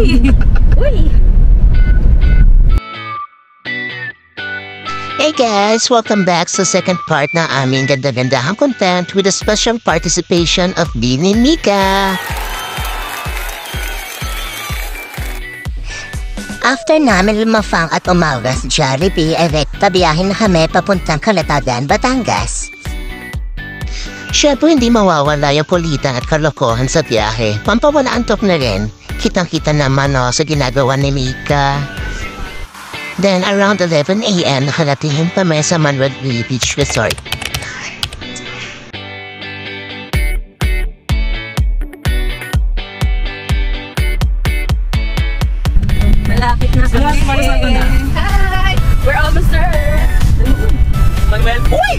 Uy! Uy! Hey guys! Welcome back sa second part na aming ganda-gandahang content with a special participation of Bini Mika. After namin lumafang at umaga sa Jollibee, tabiyahin na kami papuntang Calatagan, Batangas. Siyempre hindi mawawala yung kulitan at kalokohan sa biyahe. Pampawala antok na rin. Kitang-kita naman sa ginagawa ni Mika. Then around 11 a.m. nakarating kami sa Manuel Beach Resort. Malapit na kami. Hi! We're almost there! Manuel! Uy!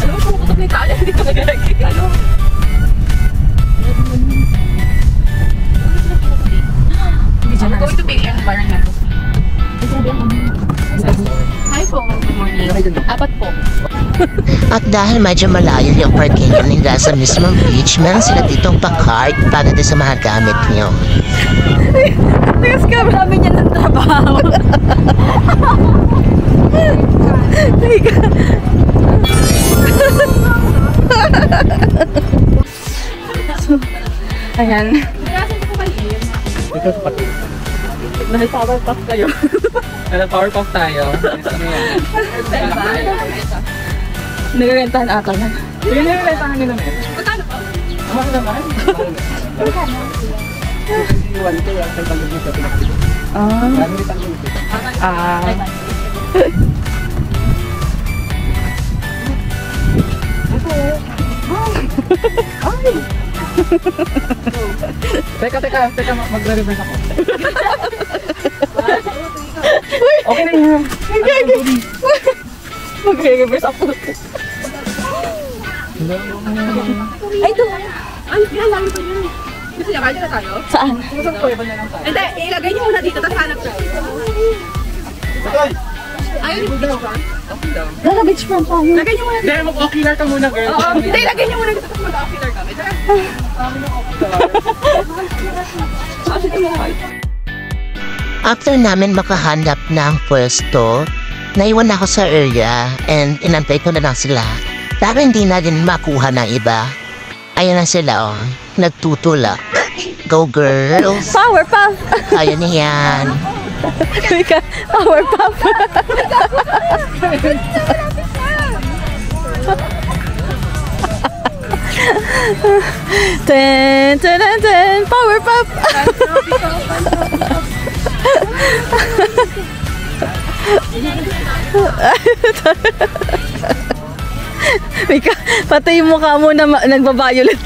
Alam mo kung may tala, hindi ko nagalagi. Ano? I'm going to be environmental. Hi po, good morning. Apat po. At dahil medyo malayo yung parking nila sa mismong beach, meron sila ditong pa-card para din sa mga gamit nyo. Next ka namin yan ng trabaho. Ayan. Ito sa pati. Dahil power puff kayo. Dahil power puff tayo. Ano yan? Nagagentahan ata na. Sige na yung rentahan nila na yun. Magkano po? Amang naman? Magkano? Iwan ko yung sa pag-ibig sa pinakita. Ah. Marami rin pag-ibig. Ah. Ay! Teka, magre-reverse ako. Okay na yan. Magre-reverse ako. Ay, doon. Ay, pinalangin ko yun. Gusto niya, kaya na tayo? Saan? Saan ko, iba na lang tayo. Hindi, ilagay niyo muna dito, tapos hanap tayo. Ayun, yung beach front. Naka beach front tayo. Lagay niyo muna dito. Hindi, mag-ocular ka muna, girl. Oo, hindi, lagay niyo muna dito, tapos mag-ocular kami. Tara. After namin makahanap ng pwesto, naiwan ako sa area and inantay ko na lang sila. Para hindi na din makuha ng iba. Ayan na sila nagtutulak. Go girls! Power puff! Kaya niyan. Power puff! Ten, ten, ten, ten, power puff! Mika, pati yung mukha mo na nagbabayulit.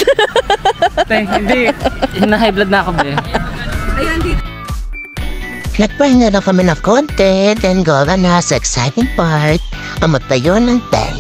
Hindi. Na-high blood na ako, be. Ayan, dito. Nagpahinga na kami ng konti, then go na sa exciting part. Amot tayo ng 10.